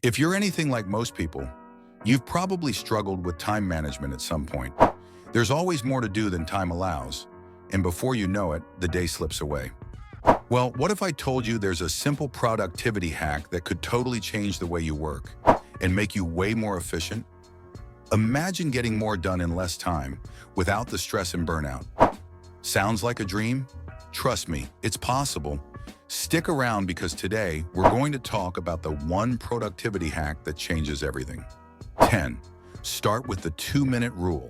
If you're anything like most people, you've probably struggled with time management at some point. There's always more to do than time allows, and before you know it, the day slips away. Well, what if I told you there's a simple productivity hack that could totally change the way you work and make you way more efficient? Imagine getting more done in less time without the stress and burnout. Sounds like a dream? Trust me, it's possible. Stick around because today we're going to talk about the one productivity hack that changes everything. 10. Start with the 2-minute rule.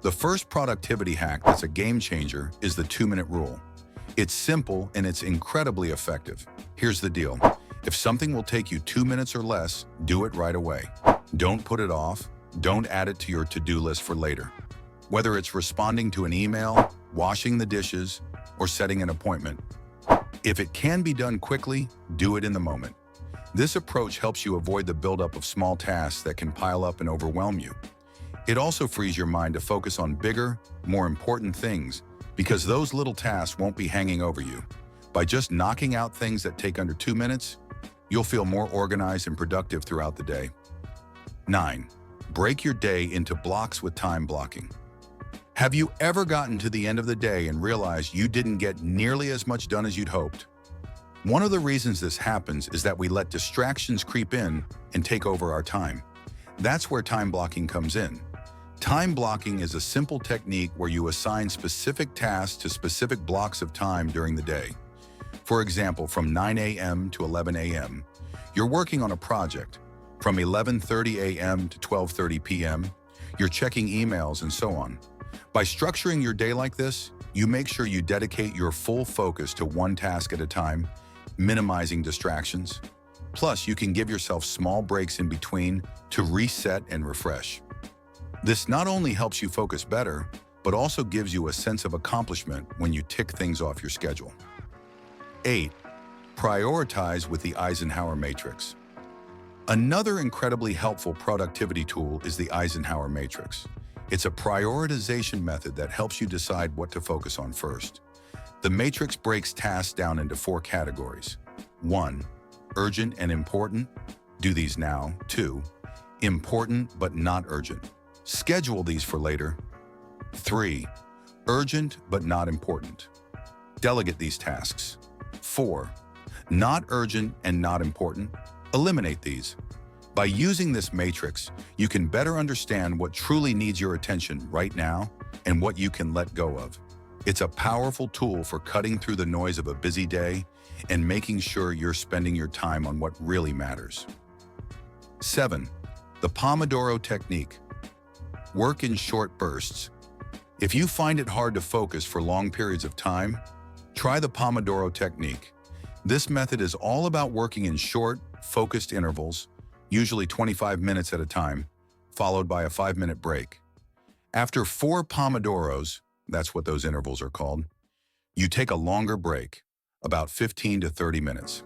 The first productivity hack that's a game changer is the 2-minute rule. It's simple and it's incredibly effective. Here's the deal. If something will take you 2 minutes or less, do it right away. Don't put it off. Don't add it to your to-do list for later. Whether it's responding to an email, washing the dishes, or setting an appointment. If it can be done quickly, do it in the moment. This approach helps you avoid the buildup of small tasks that can pile up and overwhelm you. It also frees your mind to focus on bigger, more important things because those little tasks won't be hanging over you. By just knocking out things that take under 2 minutes, you'll feel more organized and productive throughout the day. 9. Break your day into blocks with time blocking. Have you ever gotten to the end of the day and realized you didn't get nearly as much done as you'd hoped? One of the reasons this happens is that we let distractions creep in and take over our time. That's where time blocking comes in. Time blocking is a simple technique where you assign specific tasks to specific blocks of time during the day. For example, from 9 a.m. to 11 a.m., you're working on a project. From 11:30 a.m. to 12:30 p.m., you're checking emails and so on. By structuring your day like this, you make sure you dedicate your full focus to one task at a time, minimizing distractions. Plus, you can give yourself small breaks in between to reset and refresh. This not only helps you focus better, but also gives you a sense of accomplishment when you tick things off your schedule. 8. Prioritize with the Eisenhower matrix. Another incredibly helpful productivity tool is the Eisenhower matrix. It's a prioritization method that helps you decide what to focus on first. The matrix breaks tasks down into 4 categories. 1. Urgent and important. Do these now. 2. Important but not urgent. Schedule these for later. 3. Urgent but not important. Delegate these tasks. 4. Not urgent and not important. Eliminate these. By using this matrix, you can better understand what truly needs your attention right now and what you can let go of. It's a powerful tool for cutting through the noise of a busy day and making sure you're spending your time on what really matters. 7. The Pomodoro technique. Work in short bursts. If you find it hard to focus for long periods of time, try the Pomodoro technique. This method is all about working in short, focused intervals, usually 25 minutes at a time, followed by a 5-minute break. After 4 Pomodoros, that's what those intervals are called, you take a longer break, about 15 to 30 minutes.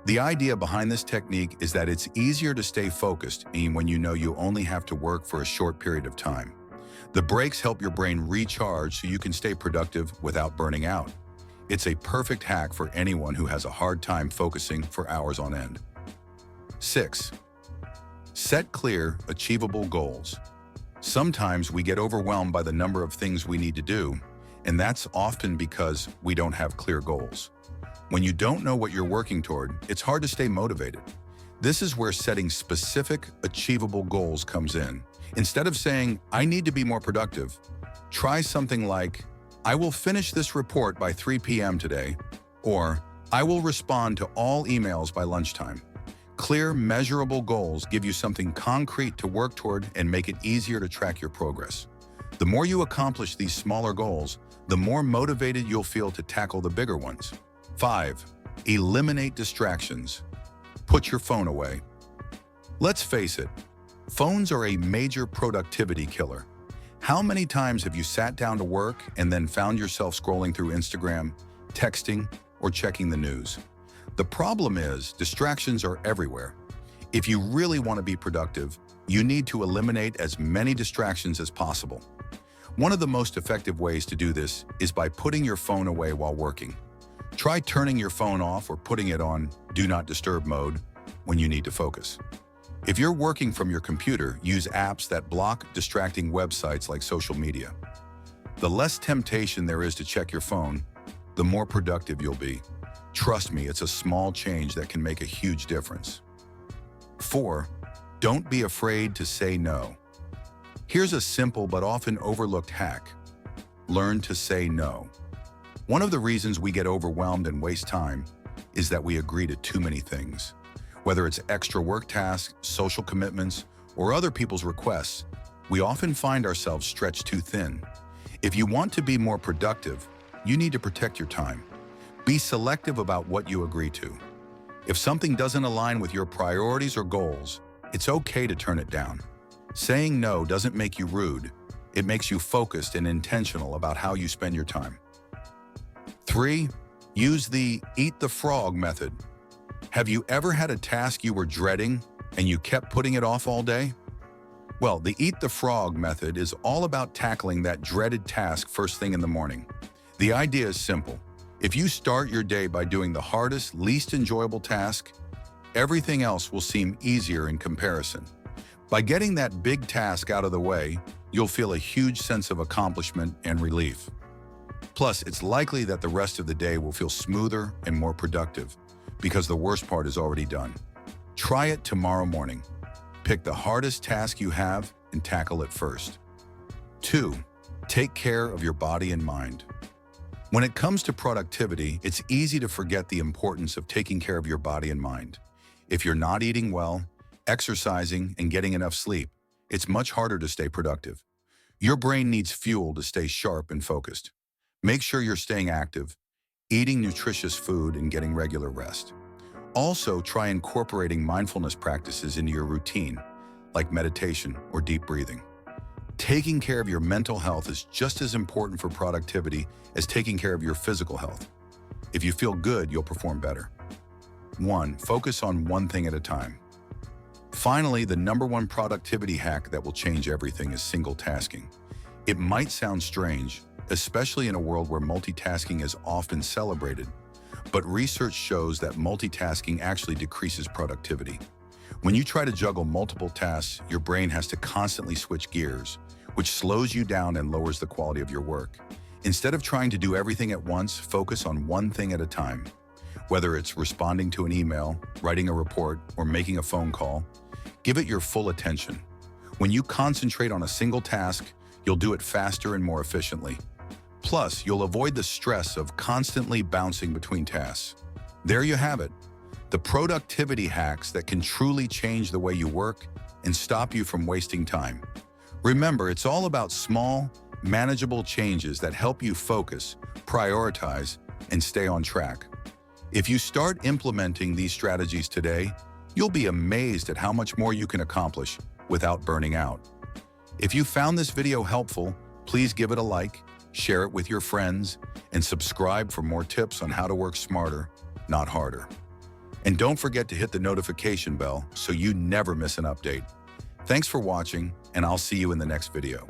The idea behind this technique is that it's easier to stay focused when you know you only have to work for a short period of time. The breaks help your brain recharge so you can stay productive without burning out. It's a perfect hack for anyone who has a hard time focusing for hours on end. 6. Set clear, achievable goals. Sometimes we get overwhelmed by the number of things we need to do, and that's often because we don't have clear goals. When you don't know what you're working toward, it's hard to stay motivated. This is where setting specific, achievable goals comes in. Instead of saying, I need to be more productive, try something like, I will finish this report by 3 p.m. today, or I will respond to all emails by lunchtime. Clear, measurable goals give you something concrete to work toward and make it easier to track your progress. The more you accomplish these smaller goals, the more motivated you'll feel to tackle the bigger ones. 5. Eliminate distractions. Put your phone away. Let's face it, phones are a major productivity killer. How many times have you sat down to work and then found yourself scrolling through Instagram, texting, or checking the news? The problem is, distractions are everywhere. If you really want to be productive, you need to eliminate as many distractions as possible. One of the most effective ways to do this is by putting your phone away while working. Try turning your phone off or putting it on Do Not Disturb mode when you need to focus. If you're working from your computer, use apps that block distracting websites like social media. The less temptation there is to check your phone, the more productive you'll be. Trust me, it's a small change that can make a huge difference. 4. Don't be afraid to say no. Here's a simple but often overlooked hack. Learn to say no. One of the reasons we get overwhelmed and waste time is that we agree to too many things. Whether it's extra work tasks, social commitments, or other people's requests, we often find ourselves stretched too thin. If you want to be more productive, you need to protect your time. Be selective about what you agree to. If something doesn't align with your priorities or goals, it's okay to turn it down. Saying no doesn't make you rude. It makes you focused and intentional about how you spend your time. 3. Use the eat the frog method. Have you ever had a task you were dreading and you kept putting it off all day? Well, the eat the frog method is all about tackling that dreaded task first thing in the morning. The idea is simple. If you start your day by doing the hardest, least enjoyable task, everything else will seem easier in comparison. By getting that big task out of the way, you'll feel a huge sense of accomplishment and relief. Plus, it's likely that the rest of the day will feel smoother and more productive because the worst part is already done. Try it tomorrow morning. Pick the hardest task you have and tackle it first. 2. Take care of your body and mind. When it comes to productivity, it's easy to forget the importance of taking care of your body and mind. If you're not eating well, exercising, and getting enough sleep, it's much harder to stay productive. Your brain needs fuel to stay sharp and focused. Make sure you're staying active, eating nutritious food, and getting regular rest. Also, try incorporating mindfulness practices into your routine, like meditation or deep breathing. Taking care of your mental health is just as important for productivity as taking care of your physical health. If you feel good, you'll perform better. 1. Focus on one thing at a time. Finally, the #1 productivity hack that will change everything is single tasking. It might sound strange, especially in a world where multitasking is often celebrated, but research shows that multitasking actually decreases productivity. When you try to juggle multiple tasks, your brain has to constantly switch gears, which slows you down and lowers the quality of your work. Instead of trying to do everything at once, focus on one thing at a time. Whether it's responding to an email, writing a report, or making a phone call, give it your full attention. When you concentrate on a single task, you'll do it faster and more efficiently. Plus, you'll avoid the stress of constantly bouncing between tasks. There you have it, the productivity hacks that can truly change the way you work and stop you from wasting time. Remember, it's all about small, manageable changes that help you focus, prioritize, and stay on track. If you start implementing these strategies today, you'll be amazed at how much more you can accomplish without burning out. If you found this video helpful, please give it a like, share it with your friends, and subscribe for more tips on how to work smarter, not harder. And don't forget to hit the notification bell so you never miss an update. Thanks for watching, and I'll see you in the next video.